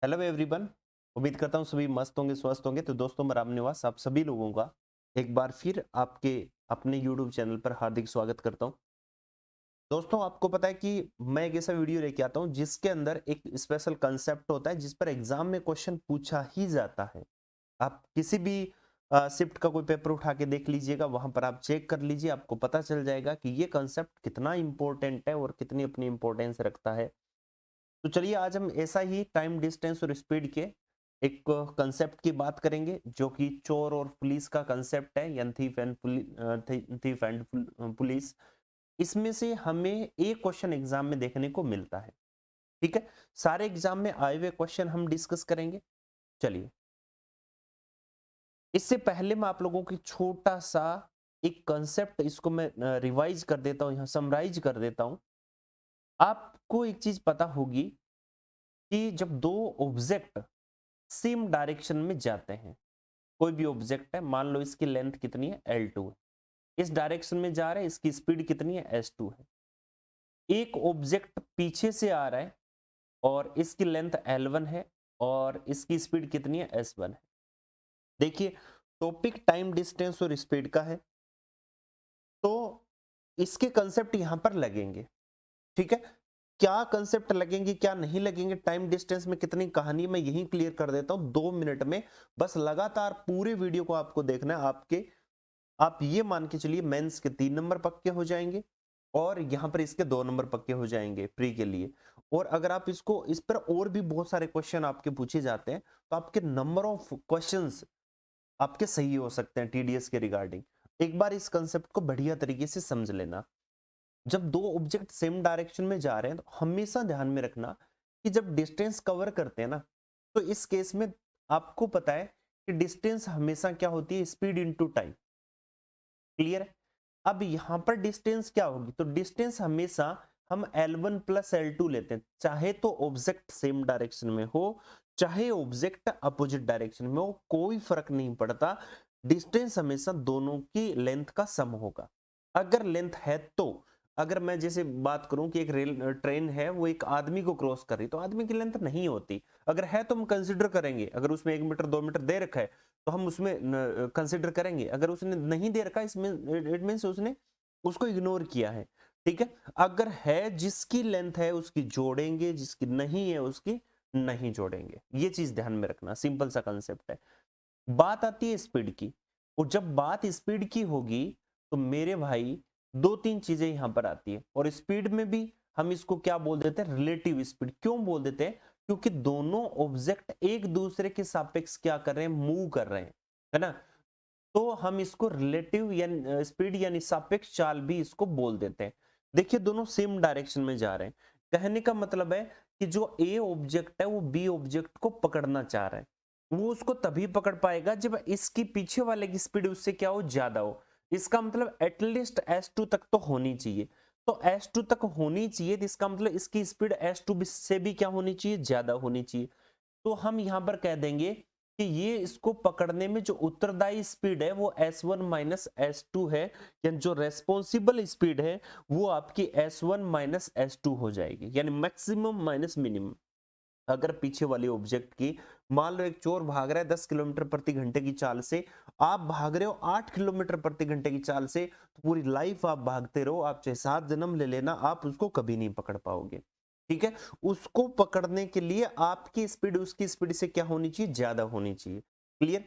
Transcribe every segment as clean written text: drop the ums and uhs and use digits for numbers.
Hello everyone. उम्मीद करता हूँ सभी मस्त होंगे, स्वस्थ होंगे। तो दोस्तों, मैं राम निवास आप सभी लोगों का एक बार फिर आपके अपने यूट्यूब चैनल पर हार्दिक स्वागत करता हूँ। दोस्तों, आपको पता है कि मैं एक ऐसा वीडियो लेके आता हूँ जिसके अंदर एक स्पेशल कंसेप्ट होता है जिस पर एग्जाम में क्वेश्चन पूछा ही जाता है। आप किसी भी शिफ्ट का कोई पेपर उठा के देख लीजिएगा, वहां पर आप चेक कर लीजिए, आपको पता चल जाएगा कि ये कंसेप्ट कितना इंपॉर्टेंट है और कितनी अपनी इंपॉर्टेंस रखता है। तो चलिए, आज हम ऐसा ही टाइम डिस्टेंस और स्पीड के एक कंसेप्ट की बात करेंगे जो कि चोर और पुलिस का कंसेप्ट है, यानी थीफ एंड पुलिस। इसमें से हमें एक क्वेश्चन एग्जाम में देखने को मिलता है। ठीक है, सारे एग्जाम में आए हुए क्वेश्चन हम डिस्कस करेंगे। चलिए, इससे पहले मैं आप लोगों की छोटा सा एक कंसेप्ट इसको मैं रिवाइज कर देता हूं, यहां समराइज कर देता हूं। आपको एक चीज पता होगी कि जब दो ऑब्जेक्ट सेम डायरेक्शन में जाते हैं, कोई भी ऑब्जेक्ट है, मान लो इसकी लेंथ कितनी है L2 है, इस डायरेक्शन में जा रहा है, इसकी स्पीड कितनी है S2 है। एक ऑब्जेक्ट पीछे से आ रहा है और इसकी लेंथ L1 है और इसकी स्पीड कितनी है S1 है। देखिए, टॉपिक टाइम डिस्टेंस और स्पीड का है, तो इसके कंसेप्ट यहां पर लगेंगे। ठीक है, क्या कंसेप्ट लगेंगे क्या नहीं लगेंगे, टाइम डिस्टेंस में कितनी कहानी, मैं यही क्लियर कर देता हूं 2 मिनट में। बस लगातार पूरे वीडियो को आपको देखना है। आप ये मान के चलिए मेंस के 3 नंबर पक्के हो जाएंगे और यहां पर इसके 2 नंबर पक्के हो जाएंगे प्री के लिए। और अगर आप इसको इस पर और भी बहुत सारे क्वेश्चन आपके पूछे जाते हैं तो आपके नंबर ऑफ क्वेश्चंस आपके सही हो सकते हैं टीडीएस के रिगार्डिंग। एक बार इस कंसेप्ट को बढ़िया तरीके से समझ लेना। जब दो ऑब्जेक्ट सेम डायरेक्शन में जा रहे हैं तो हमेशा ध्यान में रखना कि जब डिस्टेंस कवर करते हैं ना, तो इस केस में आपको पता है कि डिस्टेंस हमेशा क्या होती है, स्पीड इनटू टाइम। क्लियर है? अब यहां पर डिस्टेंस क्या होगी, तो डिस्टेंस हमेशा हम L1 प्लस L2 लेते हैं, चाहे तो ऑब्जेक्ट सेम डायरेक्शन में हो चाहे ऑब्जेक्ट अपोजिट डायरेक्शन में हो, कोई फर्क नहीं पड़ता। डिस्टेंस हमेशा दोनों की लेंथ का सम होगा। अगर लेंथ है तो, अगर मैं जैसे बात करूं कि एक रेल ट्रेन है, वो एक आदमी को क्रॉस कर रही, तो आदमी की लेंथ नहीं होती। अगर है तो हम कंसिडर करेंगे, अगर उसमें 1 मीटर 2 मीटर दे रखा है तो हम उसमें कंसिडर करेंगे। अगर उसने नहीं दे रखा, इसमें इट मींस उसने उसको इग्नोर किया है। ठीक है, अगर है जिसकी लेंथ है उसकी जोड़ेंगे, जिसकी नहीं है उसकी नहीं जोड़ेंगे। ये चीज ध्यान में रखना, सिंपल सा कंसेप्ट है। बात आती है स्पीड की, और जब बात स्पीड की होगी तो मेरे भाई दो तीन चीजें यहां पर आती है। और स्पीड में भी हम इसको क्या बोल देते हैं, रिलेटिव स्पीड। क्यों बोल देते हैं? क्योंकि दोनों ऑब्जेक्ट एक दूसरे के सापेक्ष क्या कर रहे हैं, मूव कर रहे हैं, है ना। तो हम इसको रिलेटिव यानी स्पीड यानी सापेक्ष चाल भी इसको बोल देते हैं। देखिए, दोनों सेम डायरेक्शन में जा रहे हैं, कहने का मतलब है कि जो ए ऑब्जेक्ट है वो बी ऑब्जेक्ट को पकड़ना चाह रहा है। वो उसको तभी पकड़ पाएगा जब इसकी पीछे वाले की स्पीड उससे क्या हो, ज्यादा हो। इसका मतलब एटलीस्ट S2 तक तो होनी चाहिए। तो S2 तक होनी चाहिए, तो इसका मतलब इसकी स्पीड S2 से भी क्या होनी चाहिए, ज्यादा होनी चाहिए। तो हम यहां पर कह देंगे कि ये इसको पकड़ने में जो उत्तरदायी स्पीड है वो S1 माइनस S2 है, यानी जो रेस्पॉन्सिबल स्पीड है वो आपकी S1 माइनस S2 हो जाएगी, यानी मैक्सिमम माइनस मिनिमम। अगर पीछे वाले ऑब्जेक्ट की, मान लो एक चोर भाग रहा है 10 किलोमीटर प्रति घंटे की चाल से, आप भाग रहे हो 8 किलोमीटर प्रति घंटे की चाल से, तो पूरी लाइफ आप भागते रहो, आप चाहे 7 जन्म ले लेना, आप उसको कभी नहीं पकड़ पाओगे। ठीक है, उसको पकड़ने के लिए आपकी स्पीड उसकी स्पीड से क्या होनी चाहिए, ज्यादा होनी चाहिए। क्लियर?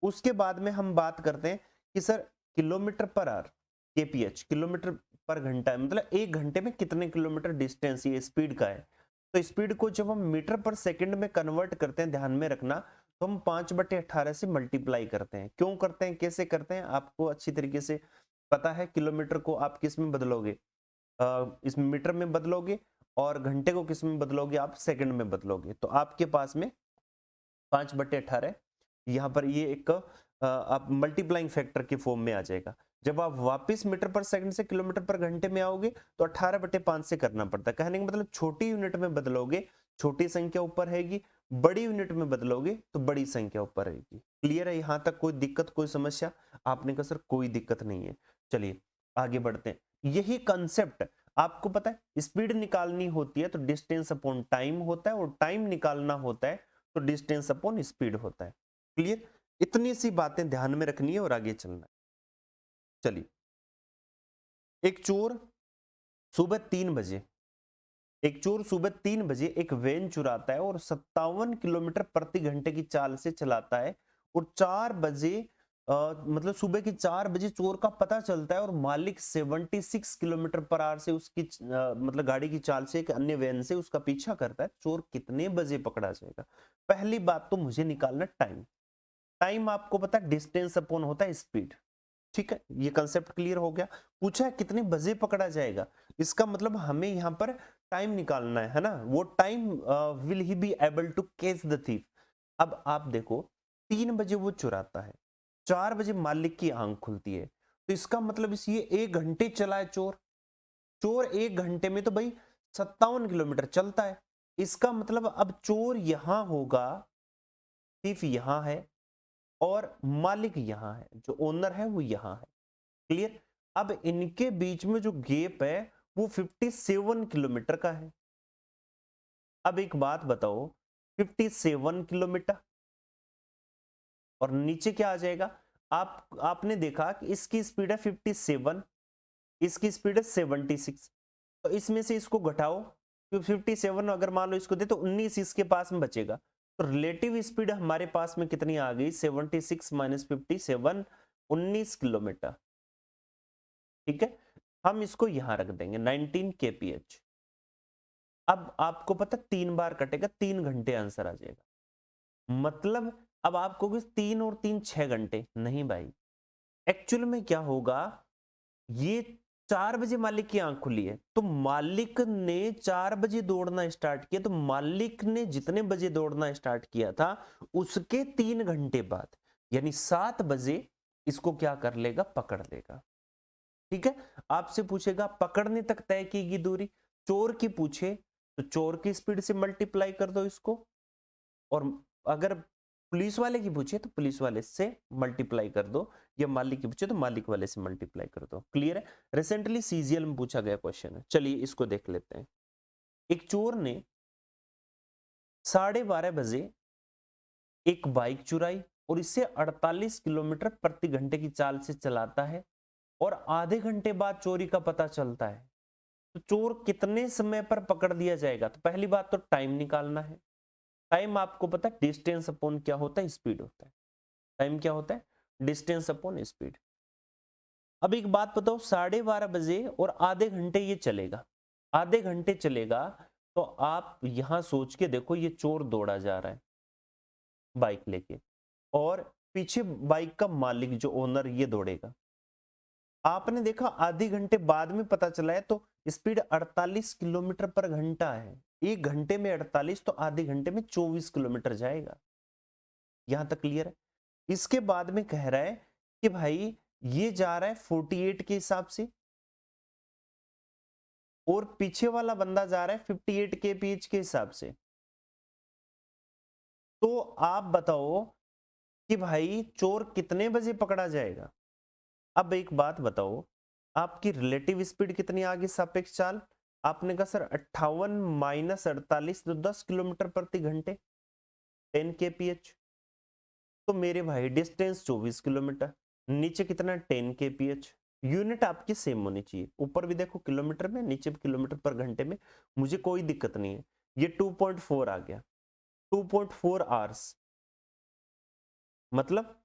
उसके बाद में हम बात करते हैं कि sir kilometre per hour, KPH, kilometre पर घंटा, मतलब 1 घंटे में कितने किलोमीटर डिस्टेंस, ये स्पीड का है। तो स्पीड को जब हम मीटर पर सेकंड में कन्वर्ट करते हैं, ध्यान में रखना, तो हम 5/18 से मल्टीप्लाई करते हैं। क्यों करते हैं, कैसे करते हैं, आपको अच्छी तरीके से पता है। किलोमीटर को आप किस में बदलोगे, इस मीटर में बदलोगे, और घंटे को किस में बदलोगे, आप सेकंड में बदलोगे। तो आपके पास में 5/18 यहाँ पर ये एक आप मल्टीप्लाइंग फैक्टर के फॉर्म में आ जाएगा। जब आप वापस मीटर पर सेकंड से किलोमीटर पर घंटे में आओगे तो 18/5 से करना पड़ता है। कहने का मतलब छोटी यूनिट में बदलोगे, छोटी संख्या ऊपर रहेगी, बड़ी यूनिट में बदलोगे तो बड़ी संख्या ऊपर रहेगी। क्लियर है? यहां तक कोई दिक्कत, कोई समस्या? आपने कहा सर कोई दिक्कत नहीं है। चलिए आगे बढ़ते हैं। यही कंसेप्ट आपको पता है, स्पीड निकालनी होती है तो डिस्टेंस अपॉन टाइम होता है, और टाइम निकालना होता है तो डिस्टेंस अपॉन स्पीड होता है। क्लियर? इतनी सी बातें ध्यान में रखनी है और आगे चलना है। चलिए, एक चोर सुबह 3 बजे एक चोर सुबह 3 बजे एक वैन चुराता है और 57 किलोमीटर प्रति घंटे की चाल से चलाता है, और 4 बजे मतलब सुबह की 4 बजे चोर का पता चलता है, और मालिक 76 किलोमीटर पर आवर से उसकी मतलब गाड़ी की चाल से एक अन्य वैन से उसका पीछा करता है। चोर कितने बजे पकड़ा जाएगा? पहली बात तो मुझे निकालना टाइम। टाइम आपको पता है डिस्टेंस अपॉन होता है स्पीड। ठीक है, ये कंसेप्ट क्लियर हो गया। पूछा है कितने बजे पकड़ा जाएगा, इसका मतलब हमें यहां पर टाइम निकालना है ना। वो time will he be able to catch the thief. अब आप देखो, 3 बजे वो चुराता है, 4 बजे मालिक की आंख खुलती है, तो इसका मतलब इस ये 1 घंटे चला है चोर। चोर 1 घंटे में तो भाई 57 किलोमीटर चलता है। इसका मतलब अब चोर यहां होगा, थीफ यहां है, और मालिक यहां है, जो ओनर है वो यहां है। क्लियर? अब इनके बीच में जो गैप है वो 57 किलोमीटर का है। अब एक बात बताओ, 57 किलोमीटर और नीचे क्या आ जाएगा? आपने देखा कि इसकी स्पीड है 57, इसकी स्पीड है 76, तो इसमें से इसको घटाओ, तो 57 अगर मान लो इसको दे तो 19 इसके पास में बचेगा। तो रिलेटिव स्पीड हमारे पास में कितनी आ गई? 76 माइनस 57, 19 किलोमीटर। ठीक है, हम इसको यहां रख देंगे 19 kph। अब आपको पता 3 बार कटेगा, 3 घंटे आंसर आ जाएगा। मतलब अब आप कहोगे 3 और 3 6 घंटे, नहीं भाई, एक्चुअल में क्या होगा, ये 4 बजे मालिक की आंख खुली है, तो मालिक ने 4 बजे दौड़ना स्टार्ट किया, तो मालिक ने जितने बजे दौड़ना स्टार्ट किया था उसके 3 घंटे बाद, यानी 7 बजे इसको क्या कर लेगा? पकड़ लेगा। ठीक है, आपसे पूछेगा पकड़ने तक तय की गई दूरी, चोर की पूछे तो चोर की स्पीड से मल्टीप्लाई कर दो इसको, और अगर पुलिस वाले की पूछे तो पुलिस वाले से मल्टीप्लाई कर दो, या मालिक की पूछे तो मालिक वाले से मल्टीप्लाई कर दो। क्लियर है? रिसेंटली सीजीएल में पूछा गया क्वेश्चन है। चलिए इसको देख लेते हैं। एक चोर ने 12:30 बजे एक बाइक चुराई और इसे 48 किलोमीटर प्रति घंटे की चाल से चलाता है, और आधे घंटे बाद चोरी का पता चलता है। तो चोर कितने समय पर पकड़ दिया जाएगा? तो पहली बात तो टाइम निकालना है। टाइम आपको पता है डिस्टेंस अपॉन क्या होता है? स्पीड होता है। टाइम क्या होता है? Distance upon speed. अब एक बात बताओ, 12:30 बजे और आधे घंटे ये चलेगा, आधे घंटे चलेगा, तो आप यहां सोच के देखो, ये चोर दौड़ा जा रहा है बाइक लेके, और पीछे बाइक का मालिक जो ओनर ये दौड़ेगा। आपने देखा आधे घंटे बाद में पता चला है, तो स्पीड 48 किलोमीटर पर घंटा है। 1 घंटे में 48, तो आधे घंटे में 24 किलोमीटर जाएगा। यहां तक क्लियर है? इसके बाद में कह रहा है कि भाई ये जा रहा है 48 के हिसाब से, और पीछे वाला बंदा जा रहा है 58 के पीच के हिसाब से। तो आप बताओ कि भाई चोर कितने बजे पकड़ा जाएगा? अब एक बात बताओ, आपकी रिलेटिव स्पीड कितनी आ गई? सापेक्ष चाल आपने कहा सर 58 माइनस 48, तो 10 किलोमीटर प्रति घंटे, 10 kph। तो मेरे भाई डिस्टेंस 24 किलोमीटर, नीचे कितना? 10 kph। यूनिट आपकी सेम होनी चाहिए, ऊपर भी देखो किलोमीटर में, नीचे भी किलोमीटर पर घंटे में, मुझे कोई दिक्कत नहीं है। ये 2.4 आ गया, 2.4 आवर्स, मतलब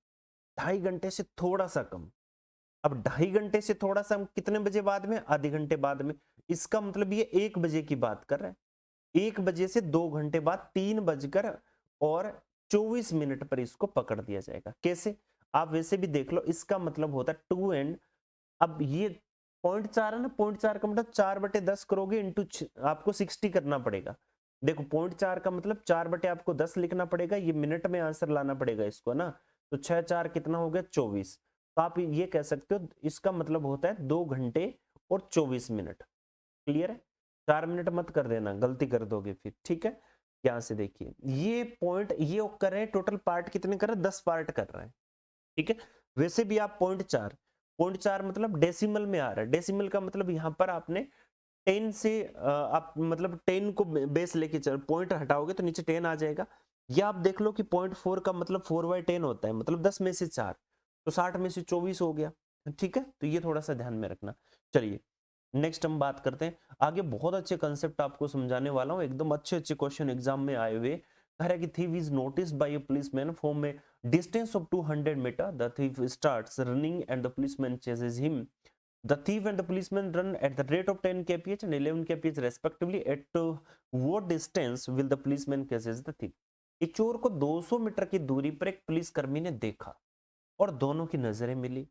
2.5 घंटे से थोड़ा सा कम। अब 2.5 घंटे से थोड़ा सा कितने बजे बाद में? आधे घंटे बाद में। इसका मतलब ये 1 बजे की बात कर रहा है। 1 बजे से 2 घंटे बाद 3 बजकर और 24 मिनट पर इसको पकड़ दिया जाएगा। कैसे? आप वैसे भी देख लो, इसका मतलब होता है 2 एंड, अब ये 0.4 है ना, 0.4 का मतलब 4/10 करोगे इंटू आपको 60 करना पड़ेगा। देखो 0.4 का मतलब 4/, आपको 10 लिखना पड़ेगा, ये मिनट में आंसर लाना पड़ेगा इसको ना। तो 6×4 कितना हो गया? 24। तो आप ये कह सकते हो इसका मतलब होता है 2 घंटे और 24 मिनट। क्लियर है? 4 मिनट मत कर देना, गलती कर दोगे फिर। ठीक है, यहां से देखिए ये पॉइंट ये कर रहे हैं, टोटल पार्ट कितने कर रहे हैं? 10 पार्ट कर रहे हैं। ठीक है, वैसे भी आप 0.4 मतलब डेसिमल में आ रहा है। डेसिमल का मतलब यहां पर आपने 10 से आप मतलब 10 को बेस लेके चल, पॉइंट हटाओगे तो नीचे 10 आ जाएगा। या आप देख लो कि 0.4 का मतलब 4/10 होता है, मतलब 10 में से 4, तो 60 में से 24 हो गया। ठीक है, तो ये थोड़ा सा ध्यान में रखना। चलिए नेक्स्ट हम बात करते हैं आगे। बहुत अच्छे कंसेप्ट आपको समझाने वाला हूँ, एकदम अच्छे अच्छे क्वेश्चन एग्जाम में आए हुए। कह रहा है कि thief is noticed by a policeman from a distance of 200 meter. The thief starts running and the policeman chases him. The thief and the policeman run at the rate of 10 kph and 11 kph respectively. At what distance will the policeman chases the thief? एक चोर को 200 metre की दूरी पर एक पुलिसकर्मी ने देखा और दोनों की नजरें मिली।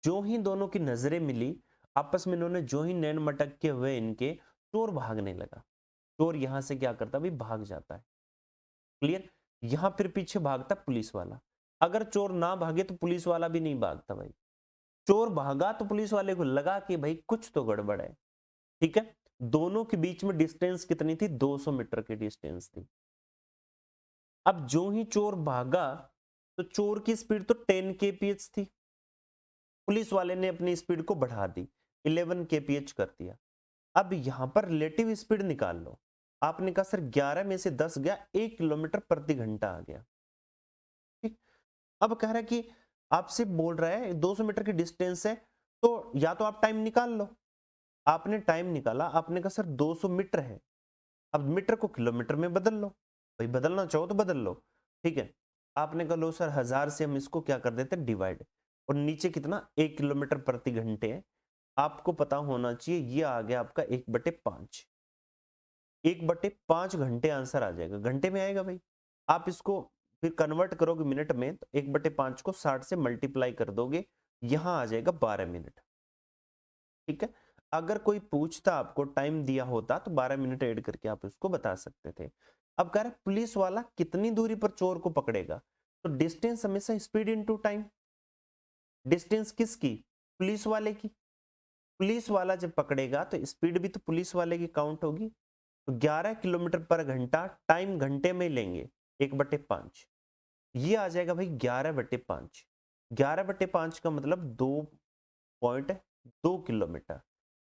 जो ही दोनों की नजरें मिली, आपस में इन्होंने जो ही नैन मटक हुए इनके, चोर भागने लगा। चोर यहां से क्या करता भाई, भाग जाता है। क्लियर। यहां फिर पीछे भागता पुलिस वाला। अगर चोर ना भागे तो पुलिस वाला भी नहीं भागता भाई। चोर भागा तो पुलिस वाले को लगा कि भाई कुछ तो गड़बड़ है। ठीक है, दोनों के बीच में डिस्टेंस कितनी थी, 200 मीटर की डिस्टेंस थी। अब जो ही चोर भागा तो चोर की स्पीड तो 10 kph थी, पुलिस वाले ने अपनी स्पीड को बढ़ा दी, 11 kph कर दिया। अब यहां पर रिलेटिव स्पीड निकाल लो। आपने कहा सर 11 में से 10 गया, 1 किलोमीटर प्रति घंटा आ गया। ठीक। अब कह रहा है कि आपसे बोल रहा है 200 मीटर की डिस्टेंस है, तो या तो आप टाइम निकाल लो। आपने टाइम निकाला, आपने कहा सर 200 मीटर है, अब मीटर को किलोमीटर में बदल लो। भाई बदलना चाहो तो बदल लो। ठीक है, आपने कहा लो सर 1000 से हम इसको क्या कर देते हैं, डिवाइड। और नीचे कितना, 1 किलोमीटर प्रति घंटे है। आपको पता होना चाहिए ये आ गया आपका 1/5। 1/5 घंटे आंसर आ जाएगा, घंटे में आएगा भाई। आप इसको फिर कन्वर्ट करोगे मिनट में, तो 1/5 को 60 से मल्टीप्लाई कर दोगे, यहां आ जाएगा 12 मिनट। ठीक है, अगर कोई पूछता आपको टाइम दिया होता तो 12 मिनट ऐड करके आप इसको बता सकते थे। अब कह रहे पुलिस वाला कितनी दूरी पर चोर को पकड़ेगा, तो डिस्टेंस हमेशा स्पीड इनटू टाइम। डिस्टेंस किसकी, पुलिस वाले की। पुलिस वाला जब पकड़ेगा तो स्पीड भी तो पुलिस वाले की काउंट होगी। तो 11 किलोमीटर पर घंटा, टाइम घंटे में लेंगे 1/5, ये आ जाएगा भाई 11/5। 11/5 का मतलब 2.2 किलोमीटर।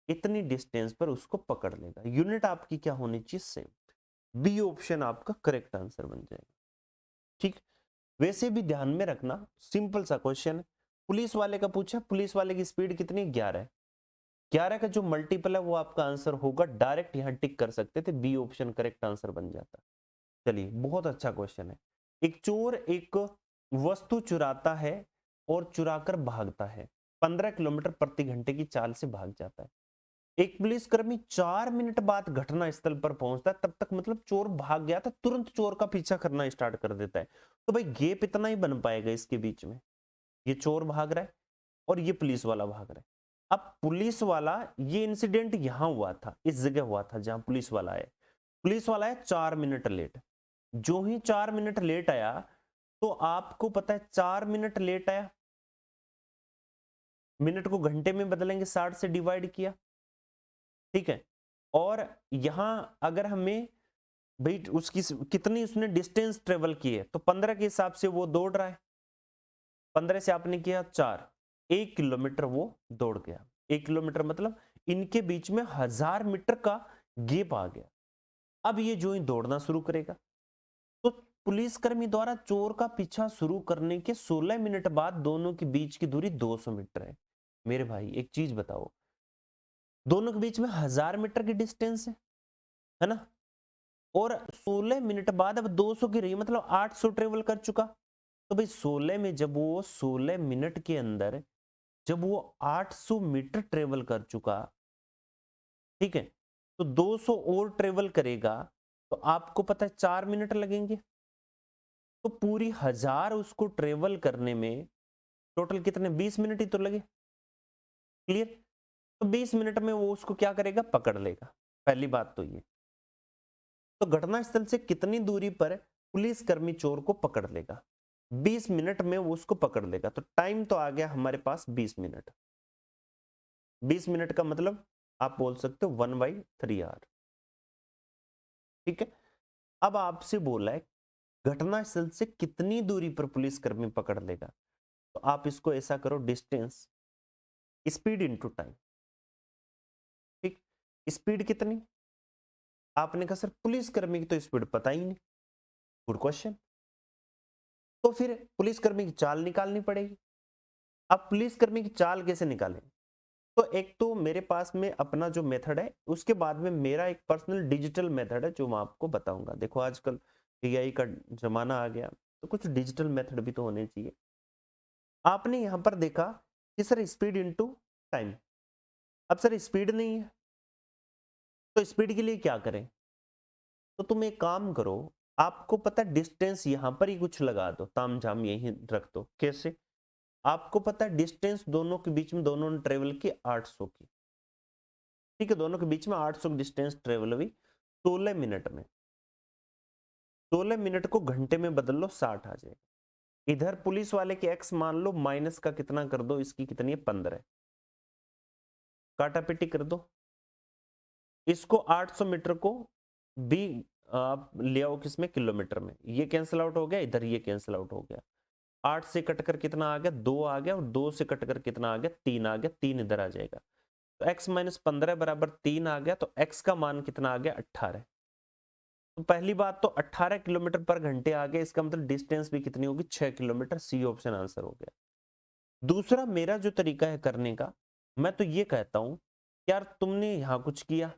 इतनी डिस्टेंस पर उसको पकड़ लेगा। यूनिट आपकी क्या होनी चाहिए, सेम। बी ऑप्शन आपका करेक्ट आंसर बन जाएगा। ठीक, वैसे भी ध्यान में रखना, सिंपल सा क्वेश्चन है। पुलिस वाले का पूछा, पुलिस वाले की स्पीड कितनी, 11 है। 11 का जो मल्टीपल है वो आपका आंसर होगा। डायरेक्ट यहां टिक कर सकते थे, बी ऑप्शन करेक्ट आंसर बन जाता। चलिए बहुत अच्छा क्वेश्चन है। एक चोर एक वस्तु चुराता है और चुराकर भागता है, 15 किलोमीटर प्रति घंटे की चाल से भाग जाता है। एक पुलिसकर्मी 4 मिनट बाद घटना स्थल पर पहुंचता है, तब तक मतलब चोर भाग गया था, तुरंत चोर का पीछा करना स्टार्ट कर देता है। तो भाई गैप इतना ही बन पाएगा इसके बीच में। ये चोर भाग रहा है और ये पुलिस वाला भाग रहा है। अब पुलिस वाला, ये इंसिडेंट यहां हुआ था, इस जगह हुआ था जहां पुलिस वाला है। पुलिस वाला है 4 मिनट लेट। जो ही 4 मिनट लेट आया, तो आपको पता है 4 मिनट लेट आया, मिनट को घंटे में बदलेंगे, 60 से डिवाइड किया। ठीक है, और यहां अगर हमें भाई उसकी कितनी उसने डिस्टेंस ट्रेवल की है, तो 15 के हिसाब से वो दौड़ रहा है। 15 से आपने किया 4, 1 किलोमीटर वो दौड़ गया। 1 किलोमीटर मतलब इनके बीच में 1000 मीटर का गैप आ गया। अब ये जो ही दौड़ना शुरू करेगा, तो पुलिसकर्मी द्वारा चोर का पीछा शुरू करने के 16 मिनट बाद दोनों के बीच की दूरी 200 मीटर है। मेरे भाई एक चीज बताओ, दोनों के बीच में 1000 मीटर की डिस्टेंस है ना, और 16 मिनट बाद अब 200 की रही, मतलब 800 ट्रेवल कर चुका। तो भाई 16 में जब वो 16 मिनट के अंदर जब वो 800 मीटर ट्रेवल कर चुका, ठीक है, तो 200 और ट्रेवल करेगा, तो आपको पता है 4 मिनट लगेंगे। तो पूरी 1000 उसको ट्रेवल करने में टोटल कितने, 20 मिनट ही तो लगे। क्लियर। तो 20 मिनट में वो उसको क्या करेगा, पकड़ लेगा। पहली बात तो ये। तो घटनास्थल से कितनी दूरी पर पुलिसकर्मी चोर को पकड़ लेगा, 20 मिनट में वो उसको पकड़ लेगा। तो टाइम तो आ गया हमारे पास 20 मिनट। 20 मिनट का मतलब आप बोल सकते हो 1/3 आवर। ठीक है, अब आपसे बोला है घटनास्थल से कितनी दूरी पर पुलिसकर्मी पकड़ लेगा, तो आप इसको ऐसा करो, डिस्टेंस स्पीड इनटू टाइम। ठीक, स्पीड कितनी, आपने कहा सर पुलिसकर्मी की तो स्पीड पता ही नहीं, गुड क्वेश्चन। तो फिर पुलिसकर्मी की चाल निकालनी पड़ेगी। अब पुलिसकर्मी की चाल कैसे निकालें? तो एक तो मेरे पास में अपना जो मेथड है, उसके बाद में मेरा एक पर्सनल डिजिटल मेथड है जो मैं आपको बताऊंगा। देखो आजकल एआई का जमाना आ गया, तो कुछ डिजिटल मेथड भी तो होने चाहिए। आपने यहां पर देखा कि सर स्पीड इनटू टाइम। अब सर स्पीड नहीं है, तो स्पीड के लिए क्या करें? तो तुम एक काम करो, आपको पता है डिस्टेंस यहां पर ही कुछ लगा दो, ताम झाम यही रख दो। कैसे? आपको पता है डिस्टेंस दोनों के बीच में, दोनों ने ट्रेवल की 800 की, ठीक है, दोनों के बीच में 800 की डिस्टेंस ट्रेवल हुई 16 मिनट में। 16 मिनट को घंटे में बदल लो, 60 आ जाएगा। इधर पुलिस वाले के एक्स मान लो, माइनस का कितना कर दो, इसकी कितनी है 15, काटा पिटी कर दो। इसको 800 मीटर को भी आप ले आओ किसमें, किलोमीटर में। ये कैंसिल आउट हो गया, इधर ये कैंसिल आउट हो गया। 8 से कटकर कितना आ गया, 2 आ गया, और 2 से कटकर कितना आ गया, 3 आ गया, 3 इधर आ जाएगा। तो x माइनस 15 बराबर 3 आ गया, तो x का मान कितना आ गया, 18। तो पहली बात तो 18 किलोमीटर पर घंटे आ गया, इसका मतलब डिस्टेंस भी कितनी होगी, 6 किलोमीटर। सी ऑप्शन आंसर हो गया। दूसरा मेरा जो तरीका है करने का, मैं तो ये कहता हूं, यार तुमने यहां कुछ किया,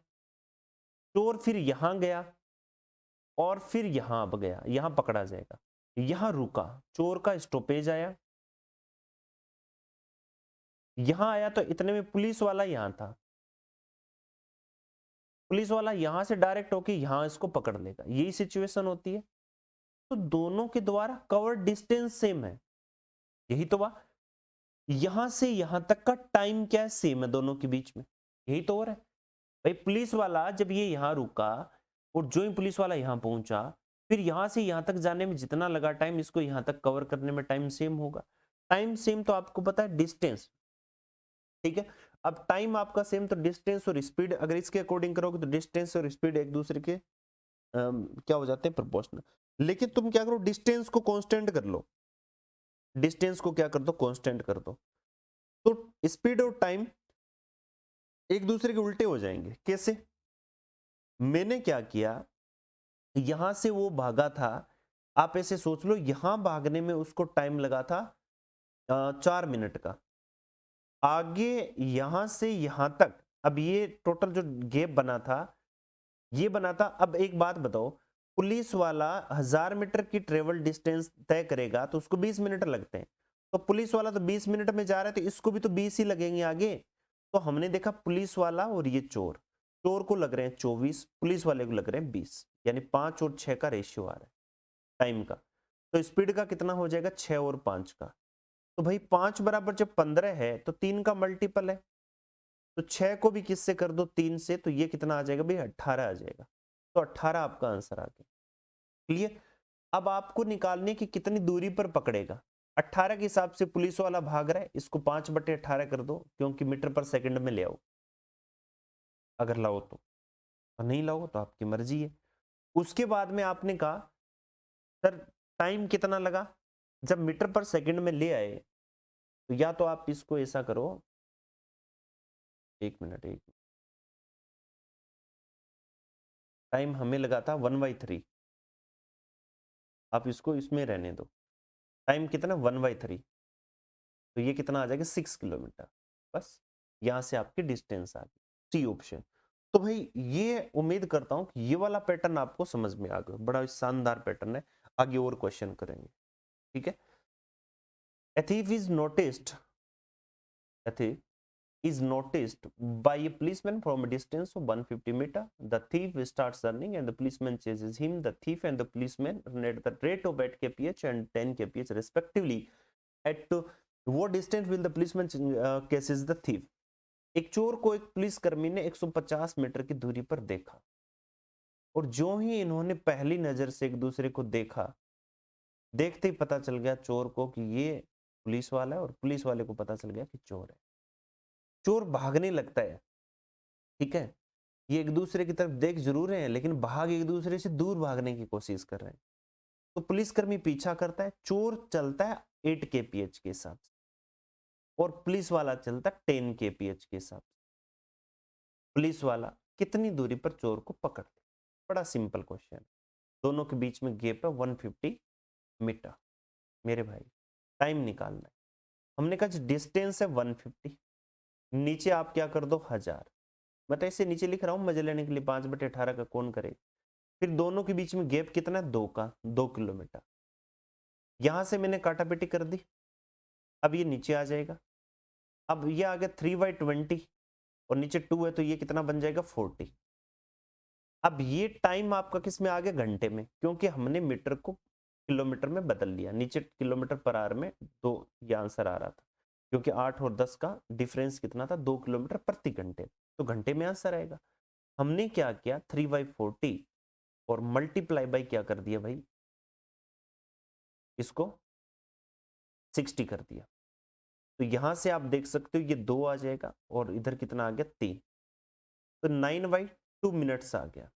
चोर फिर यहां गया और फिर यहां अब गया, यहां पकड़ा जाएगा। यहां रुका, चोर का स्टॉपेज आया, यहां आया, तो इतने में पुलिस वाला यहां था, पुलिस वाला यहां से डायरेक्ट होके यहां इसको पकड़ लेगा, यही सिचुएशन होती है। तो दोनों के द्वारा कवर डिस्टेंस सेम है, यही तो बात। यहां से यहां तक का टाइम क्या है, सेम है दोनों के बीच में, यही तो हो रहा है। भाई पुलिस वाला जब ये यहां रुका और जो ही पुलिस वाला यहां पहुंचा, फिर यहां से यहां तक जाने में जितना लगा टाइम, इसको यहां तक कवर करने में टाइम सेम होगा। टाइम सेम तो आपको पता है डिस्टेंस, ठीक है। अब टाइम आपका सेम, तो डिस्टेंस और स्पीड अगर इसके अकॉर्डिंग करोगे तो डिस्टेंस और स्पीड एक दूसरे के क्या हो जाते हैं, प्रोपोर्शनल। लेकिन तुम क्या करो, डिस्टेंस को कांस्टेंट कर लो, डिस्टेंस को क्या कर दो, कांस्टेंट कर दो। तो स्पीड और टाइम एक दूसरे के उल्टे हो जाएंगे। कैसे? मैंने क्या किया, यहां से वो भागा था, आप ऐसे सोच लो, यहां भागने में उसको टाइम लगा था 4 मिनट का। आगे यहां से यहां तक, अब ये टोटल जो गैप बना था, ये बना था। अब एक बात बताओ, पुलिस वाला 1000 मीटर की ट्रेवल डिस्टेंस तय करेगा तो उसको 20 मिनट लगते हैं। तो पुलिस वाला तो 20 मिनट में जा रहा है, तो इसको भी तो 20 ही लगेंगे आगे। तो हमने देखा पुलिस वाला और ये चोर, चोर को लग रहे हैं 24, पुलिस वाले को लग रहे हैं 20, यानी 5 और 6 का रेशियो आ रहा है टाइम का। तो स्पीड का कितना हो जाएगा, 6 और 5 का। तो भाई 5 बराबर जब 15 है तो 3 का मल्टीपल है, तो 6 को भी किससे कर दो, 3 से, तो ये कितना आ जाएगा भाई, 18 आ जाएगा। तो 18 आपका आंसर आ गया। क्लियर? अब आपको निकालने की कितनी दूरी पर पकड़ेगा, 18 के हिसाब से पुलिस वाला भाग रहा है, इसको 5/18 कर दो, क्योंकि मीटर पर सेकंड में ले आओ, अगर लाओ तो, और नहीं लाओ तो आपकी मर्जी है। उसके बाद में आपने कहा सर टाइम कितना लगा, जब मीटर पर सेकंड में ले आए, तो या तो आप इसको ऐसा करो, 1 मिनट, टाइम हमें लगा था 1/3, आप इसको इसमें रहने दो। टाइम कितना, 1/3, तो ये कितना आ जाएगा, 6 किलोमीटर। बस यहां से आपकी डिस्टेंस आ गई, सी ऑप्शन। तो भाई ये उम्मीद करता हूं कि ये वाला पैटर्न आपको समझ में आ गया, बड़ा शानदार पैटर्न है। आगे और क्वेश्चन करेंगे, ठीक है। A thief is noticed, a thief is noticed by a policeman from a distance of 150 meter. The thief starts running and the policeman chases him. The thief and the policeman run at the rate of 8 kph and 10 kph respectively. At what distance will the policeman chases the thief? एक चोर को एक पुलिसकर्मी ने 150 metre की दूरी पर देखा, और जो ही इन्होंने पहली नजर से एक दूसरे को देखा, देखते ही पता चल गया चोर को कि ये पुलिस वाला है, और पुलिस वाले को पता चल गया कि चोर है। चोर भागने लगता है, ठीक है, ये एक दूसरे की तरफ देख जरूर रहे हैं, लेकिन भाग एक दूसरे से दूर भागने की कोशिश कर रहे हैं। तो पुलिसकर्मी पीछा करता है, चोर चलता है 8 kph के हिसाब से, और पुलिस वाला चलता है 10 kph के हिसाब से। पुलिस वाला कितनी दूरी पर चोर को पकड़ ले? बड़ा सिंपल क्वेश्चन। दोनों के बीच में गैप है 150 मीटर। मेरे भाई टाइम निकालना है, हमने कहा डिस्टेंस है 150, नीचे आप क्या कर दो 1000, मैं तो ऐसे नीचे लिख रहा हूँ मजे लेने के लिए, 5/18 का कौन करे। फिर दोनों के बीच में गैप कितना है 2 का, 2 किलोमीटर। यहां से मैंने काटापेटी कर दी, अब ये नीचे आ जाएगा। अब ये आ गया 3/20 और नीचे 2 है तो ये कितना बन जाएगा 40। अब ये टाइम आपका किस में आ गया घंटे में, क्योंकि हमने मीटर को किलोमीटर में बदल लिया, नीचे किलोमीटर पर आवर में 2 ये आंसर आ रहा था, क्योंकि 8 और 10 का डिफरेंस कितना था 2 किलोमीटर प्रति घंटे, तो घंटे में आंसर आएगा। हमने क्या किया 3/40 और मल्टीप्लाई बाई क्या कर दिया भाई, इसको 60 कर दिया। तो यहां से आप देख सकते हो ये 2 आ जाएगा और इधर कितना आ गया 3, तो 9/2 मिनट्स आ गया।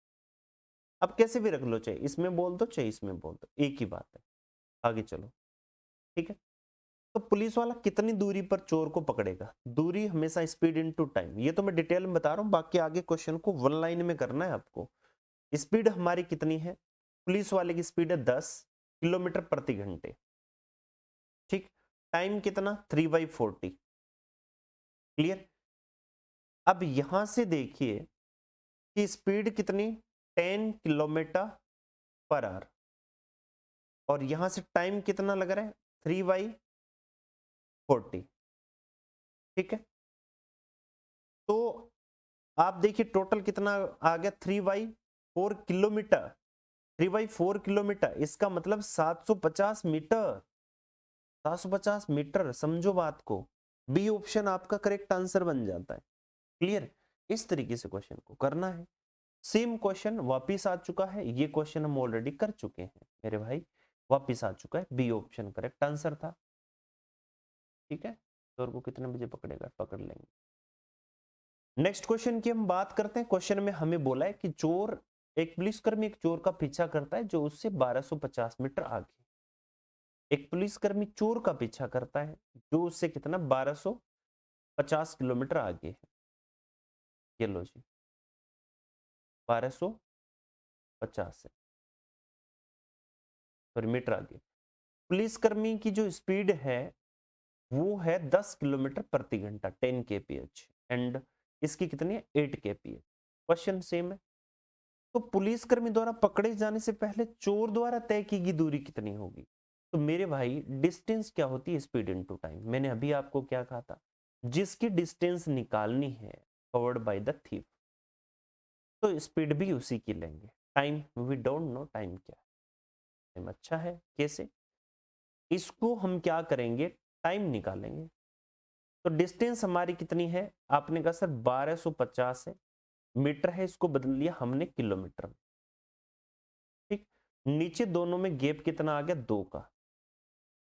अब कैसे भी रख लो, चाहे इसमें बोल दो चाहे इसमें बोल दो, एक ही बात है। आगे चलो, ठीक है। तो पुलिस वाला कितनी दूरी पर चोर को पकड़ेगा, दूरी हमेशा स्पीड इनटू टाइम, ये तो मैं डिटेल में बता रहा हूं, बाकी आगे क्वेश्चन को वन लाइन में करना है आपको। स्पीड हमारी कितनी है, पुलिस वाले की स्पीड है 10 किलोमीटर प्रति घंटे, ठीक। टाइम कितना 3/40, क्लियर। अब यहां से देखिए कि स्पीड कितनी 10 किलोमीटर पर आवर, और यहां से टाइम कितना लग रहा है 3/40, ठीक है। तो आप देखिए टोटल कितना आ गया 3/4 किलोमीटर, 3/4 किलोमीटर, इसका मतलब 750 मीटर, 750 मीटर, समझो बात को। बी ऑप्शन आपका करेक्ट आंसर बन जाता है, क्लियर। इस तरीके से क्वेश्चन को करना है। सेम क्वेश्चन वापिस आ चुका है, ये क्वेश्चन हम ऑलरेडी कर चुके हैं मेरे भाई, वापिस आ चुका है, बी ऑप्शन करेक्ट आंसर था, ठीक है। चोर को कितने बजे पकड़ेगा, पकड़ लेंगे। नेक्स्ट क्वेश्चन की हम बात करते हैं। क्वेश्चन में हमें बोला है कि चोर, एक पुलिसकर्मी एक चोर का पीछा करता है जो उससे 1250 मीटर आगे। एक पुलिसकर्मी चोर का पीछा करता है जो उससे कितना 1250 किलोमीटर आगे है। ये लो जी 1250 है, सॉरी मीटर आगे। पुलिसकर्मी की जो स्पीड है वो है 10 किलोमीटर प्रति घंटा 10 kph, एंड इसकी कितनी है 8 kph। क्वेश्चन सेम है। तो पुलिसकर्मी द्वारा पकड़े जाने से पहले चोर द्वारा तय की गई दूरी कितनी होगी। तो मेरे भाई डिस्टेंस क्या होती है स्पीड इनटू टाइम, मैंने अभी आपको क्या कहा था, जिसकी डिस्टेंस निकालनी है कवर्ड बाय द थीफ, तो स्पीड भी उसी की लेंगे। Time we don't know time क्या है, टाइम अच्छा है कैसे, इसको हम क्या करेंगे टाइम निकालेंगे। तो डिस्टेंस हमारी कितनी है, आपने कहा सर 1250 है, मीटर है, इसको बदल दिया हमने किलोमीटर में, ठीक। नीचे दोनों में गैप कितना आ गया 2 का।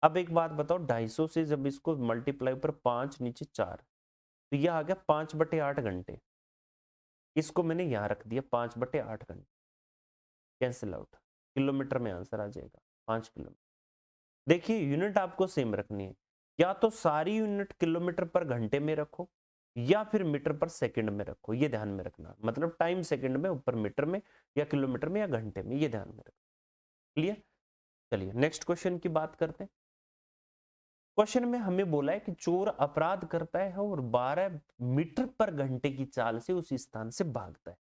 अब एक बात बताओ 250 से जब इसको मल्टीप्लाई पर 5 नीचे 4, तो यह आ गया 5/8 घंटे, इसको मैंने यहां रख दिया 5/8 घंटे, कैंसिल आउट, किलोमीटर में आंसर आ जाएगा 5 किलोमीटर। देखिए यूनिट आपको सेम रखनी है, या तो सारी यूनिट किलोमीटर पर घंटे में रखो या फिर मीटर पर सेकंड में रखो, ये ध्यान में रखना, मतलब टाइम सेकंड में, ऊपर मीटर में या किलोमीटर में या घंटे में, ये ध्यान में रखना, क्लियर। चलिए नेक्स्ट क्वेश्चन की बात करते हैं। क्वेश्चन में हमें बोला है कि चोर अपराध करता है और 12 मीटर पर घंटे की चाल से उस स्थान से भागता है।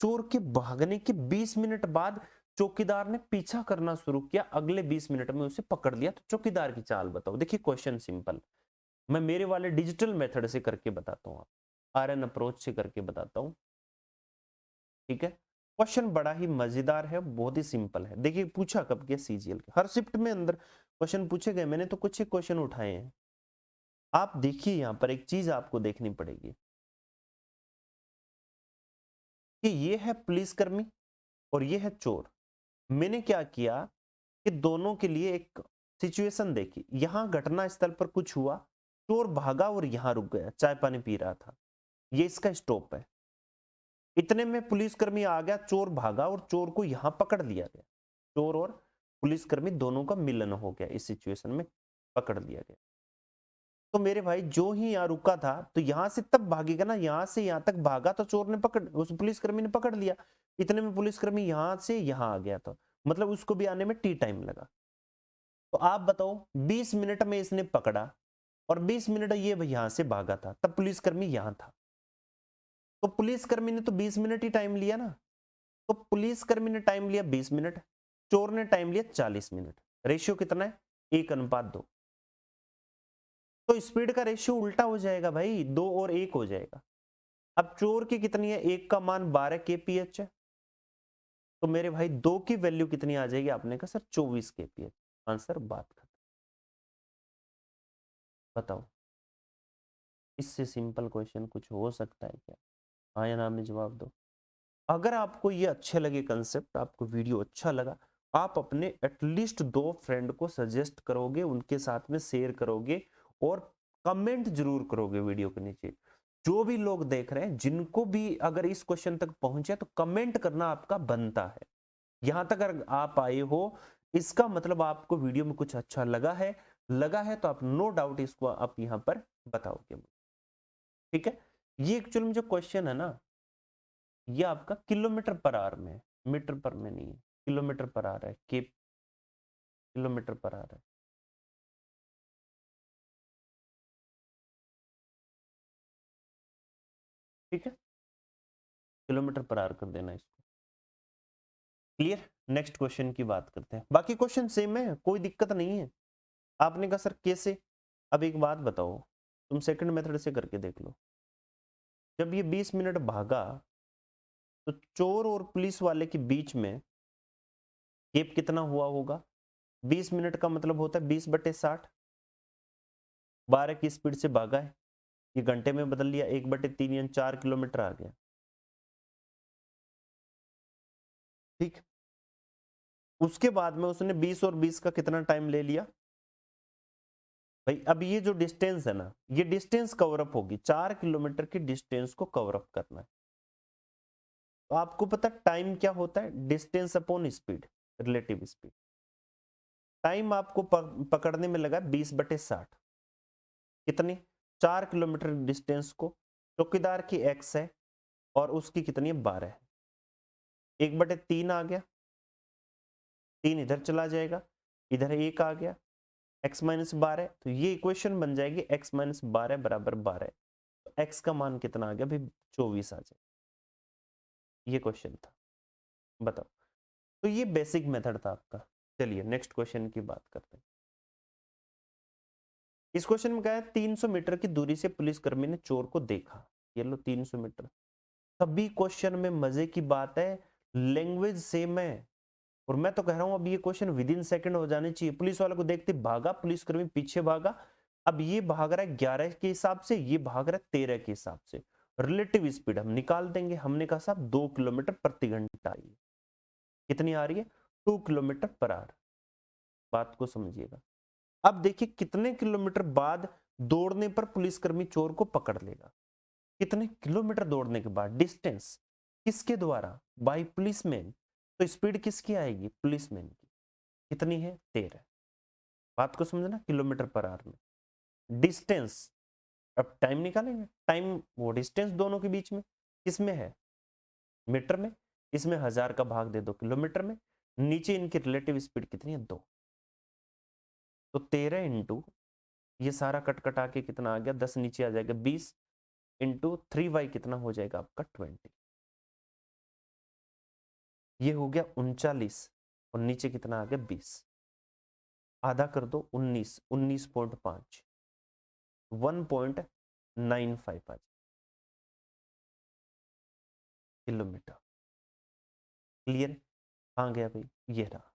चोर के भागने के 20 मिनट बाद चौकीदार ने पीछा करना शुरू किया, अगले 20 मिनट में उसे पकड़ लिया, तो चौकीदार की चाल बताओ। देखिए क्वेश्चन सिंपल, मैं मेरे वाले डिजिटल मेथड से करके बताता हूँ, आरएन अप्रोच से करके बताता हूँ, ठीक है। क्वेश्चन बड़ा ही मजेदार है, बहुत ही सिंपल है। देखिए पूछा कब के सीजीएल के हर शिफ्ट में अंदर क्वेश्चन पूछे गए, मैंने तो कुछ ही क्वेश्चन उठाए हैं। आप देखिए यहां पर एक चीज आपको देखनी पड़ेगी कि ये है पुलिसकर्मी और ये है चोर। मैंने क्या किया कि दोनों के लिए एक सिचुएशन देखी, यहां घटना स्थल पर कुछ हुआ, चोर भागा और यहां रुक गया, चाय पानी पी रहा था, ये इसका स्टॉप है। इतने में पुलिसकर्मी आ गया, चोर भागा और चोर को यहां पकड़ लिया गया, चोर और पुलिसकर्मी दोनों का मिलन हो गया, इस सिचुएशन में पकड़ लिया गया। तो मेरे भाई जो ही यहाँ रुका था तो यहां से तब भागेगा ना, यहां से यहां तक भागा तो चोर ने पकड़, उस पुलिसकर्मी ने पकड़ लिया, इतने में पुलिसकर्मी यहां से यहां आ गया था, मतलब उसको भी आने में टी टाइम लगा। तो आप बताओ 20 मिनट में इसने पकड़ा और 20 मिनट ये यहां से भागा था, तब पुलिसकर्मी यहां था, तो पुलिसकर्मी ने तो 20 मिनट ही टाइम लिया ना। तो पुलिसकर्मी ने टाइम लिया 20 मिनट, चोर ने टाइम लिया 40 मिनट। रेशियो कितना है? 1:2। तो स्पीड का रेशियो उल्टा हो जाएगा भाई, 2 और 1 हो जाएगा। अब चोर की कितनी है? 1 का मान 12 kph है, तो मेरे भाई 2 की वैल्यू कितनी आ जाएगी? आपने कहा सर 24 kph। आंसर बात खत्म। बताओ, इससे सिंपल क्वेश्चन कुछ हो सकता है क्या? हाँ या ना में जवाब दो। अगर आपको ये अच्छे लगे कंसेप्ट, आपको वीडियो अच्छा लगा, आप अपने एटलीस्ट 2 फ्रेंड को सजेस्ट करोगे, उनके साथ में शेयर करोगे और कमेंट जरूर करोगे वीडियो के नीचे। जो भी लोग देख रहे हैं, जिनको भी अगर इस क्वेश्चन तक पहुंचे, तो कमेंट करना आपका बनता है। यहां तक अगर आप आए हो, इसका मतलब आपको वीडियो में कुछ अच्छा लगा है तो आप नो डाउट इसको आप यहां पर बताओगे। ठीक है, ये एक्चुअली में जो क्वेश्चन है ना, ये आपका किलोमीटर पर आवर में है, मीटर पर में नहीं है, किलोमीटर पर आवर है, के किलोमीटर पर आवर है। ठीक है, किलोमीटर पर आवर कर देना इसको। क्लियर? नेक्स्ट क्वेश्चन की बात करते हैं। बाकी क्वेश्चन सेम है, कोई दिक्कत नहीं है। आपने कहा सर कैसे? अब एक बात बताओ, तुम सेकंड मेथड से करके देख लो। जब ये 20 मिनट भागा, तो चोर और पुलिस वाले के बीच में गैप कितना हुआ होगा? 20 मिनट का मतलब होता है 20/60। 12 की स्पीड से भागा है, ये घंटे में बदल लिया, 1/3 यानी 4 किलोमीटर आ गया। ठीक, उसके बाद में उसने 20 और 20 का कितना टाइम ले लिया भाई? अब ये जो डिस्टेंस है ना, ये डिस्टेंस कवर अप होगी, 4 किलोमीटर की डिस्टेंस को कवर अप करना है। तो आपको पता टाइम क्या होता है? Distance upon speed, relative speed. Time आपको पकड़ने में लगा 20/60। कितनी? 4 किलोमीटर डिस्टेंस को, चौकीदार की एक्स है और उसकी कितनी है? 12 है। 1/3 आ गया, 3 इधर चला जाएगा, इधर 1 आ गया, x-12, तो ये इक्वेशन बन जाएगी x-12 बराबर 12। तो x का मान कितना आ गया भाई? 24 आ जाए। ये क्वेश्चन था, बताओ। तो ये बेसिक मेथड था आपका। चलिए नेक्स्ट क्वेश्चन की बात करते हैं। इस क्वेश्चन में क्या है? 300 मीटर की दूरी से पुलिसकर्मी ने चोर को देखा। ये लो 300 मीटर। सभी क्वेश्चन में मजे की बात है, लैंग्वेज सेम है। और मैं तो कह रहा हूं अब ये क्वेश्चन विद इन सेकंड हो जाने चाहिए। पुलिस वाले को देखते भागा, पुलिसकर्मी पीछे भागा। अब ये भाग रहा है 11 के हिसाब से, ये भाग रहा है 13 के हिसाब से। रिलेटिव स्पीड हम निकाल देंगे। हमने कहा साहब 2 किलोमीटर प्रति घंटा आई है। कितनी आ रही है? 2 किलोमीटर पर आवर। बात को समझिएगा। अब देखिए कितने किलोमीटर बाद दौड़ने पर पुलिसकर्मी चोर को पकड़ लेगा। कितने किलोमीटर दौड़ने के बाद, डिस्टेंस किसके द्वारा? Bye policeman. तो स्पीड किसकी आएगी? पुलिसमैन की। कितनी है? 13। बात को समझना, किलोमीटर पर आवर में। डिस्टेंस, अब टाइम निकालेंगे। टाइम वो डिस्टेंस दोनों के बीच में किसमें है? मीटर में। इसमें 1000 का भाग दे दो किलोमीटर में। नीचे इनकी रिलेटिव स्पीड कितनी है? 2। तो 13 इंटू ये सारा कट कटा के कितना आ गया? 10 नीचे आ जाएगा 20 इंटू 3y कितना हो जाएगा आपका? 20। ये हो गया 39 और नीचे कितना आ गया? 20। आधा कर दो 19, 19.5, 1.95 किलोमीटर। क्लियर? कहाँ गया भाई? ये रहा,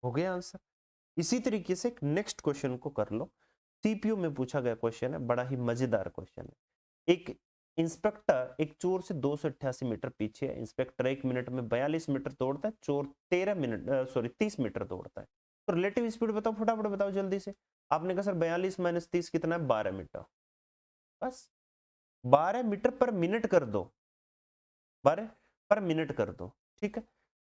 हो गया आंसर। इसी तरीके से नेक्स्ट क्वेश्चन को कर लो। सीपीयू में पूछा गया क्वेश्चन है, बड़ा ही मजेदार क्वेश्चन है। एक इंस्पेक्टर एक चोर से 288 मीटर पीछे है। इंस्पेक्टर 1 मिनट में 42 मीटर दौड़ता है, चोर 30 मीटर दौड़ता है। तो रिलेटिव स्पीड बताओ, फटाफट बताओ जल्दी से। आपने कहा सर 42 - 30 कितना है? 12 मीटर। बस 12 मीटर पर मिनट कर दो, 12 पर मिनट कर दो। ठीक है,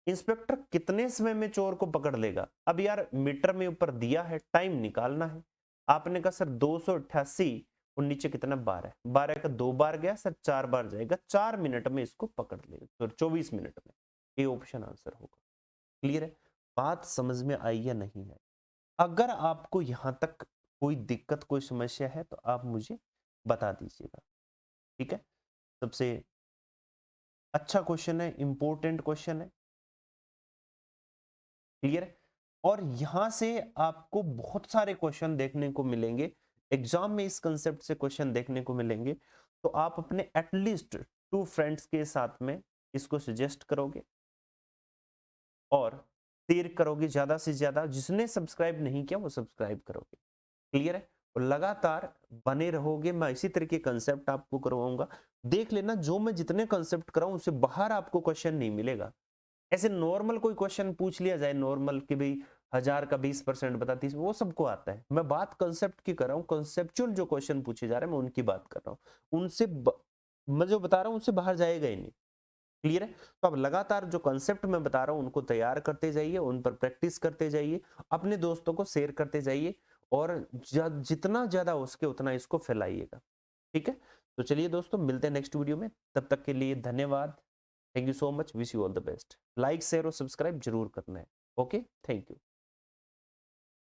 इंस्पेक्टर कितने समय में चोर को पकड़ लेगा? अब यार मीटर में ऊपर दिया है, टाइम निकालना है। आपने कहा सर 288 और नीचे कितना? 12। 12 का 2 बार गया सर, 4 बार जाएगा, 4 मिनट में इसको पकड़ लेगा, 24 मिनट में। ये ऑप्शन आंसर होगा। क्लियर है? बात समझ में आई या नहीं है? अगर आपको यहाँ तक कोई दिक्कत, कोई समस्या है तो आप मुझे बता दीजिएगा, ठीक है? सबसे अच्छा क्वेश्चन है, इंपॉर्टेंट क्वेश्चन है, क्लियर है? और यहां से आपको बहुत सारे क्वेश्चन देखने को मिलेंगे, एग्जाम में इस कंसेप्ट से क्वेश्चन देखने को मिलेंगे, तो आप अपने एटलीस्ट 2 फ्रेंड्स के साथ में इसको सजेस्ट करोगे और शेयर करोगे ज्यादा से ज्यादा। जिसने सब्सक्राइब नहीं किया वो सब्सक्राइब करोगे, क्लियर है? और लगातार बने रहोगे, मैं इसी तरह के कंसेप्ट आपको करवाऊंगा। देख लेना, जो मैं जितने कंसेप्ट कराऊं उससे बाहर आपको क्वेश्चन नहीं मिलेगा। ऐसे नॉर्मल कोई क्वेश्चन पूछ लिया जाए नॉर्मल कि भाई 1000 का 20% बता, 30, वो सबको आता है। मैं बात कंसेप्ट की कर रहा हूँ, कंसेप्चुअल जो क्वेश्चन पूछे जा रहे हैं मैं उनकी बात कर रहा हूँ। मैं जो बता रहा हूँ उनसे बाहर जाएगा ही नहीं, क्लियर है? तो अब लगातार जो कंसेप्ट मैं बता रहा हूँ उनको तैयार करते जाइए, उन पर प्रैक्टिस करते जाइए, अपने दोस्तों को शेयर करते जाइए और जितना ज्यादा हो सके उतना इसको फैलाइएगा, ठीक है? तो चलिए दोस्तों, मिलते हैं नेक्स्ट वीडियो में, तब तक के लिए धन्यवाद। Thank you so much, wish you all the best. Like share और सब्सक्राइब जरूर करना है। Okay, thank you.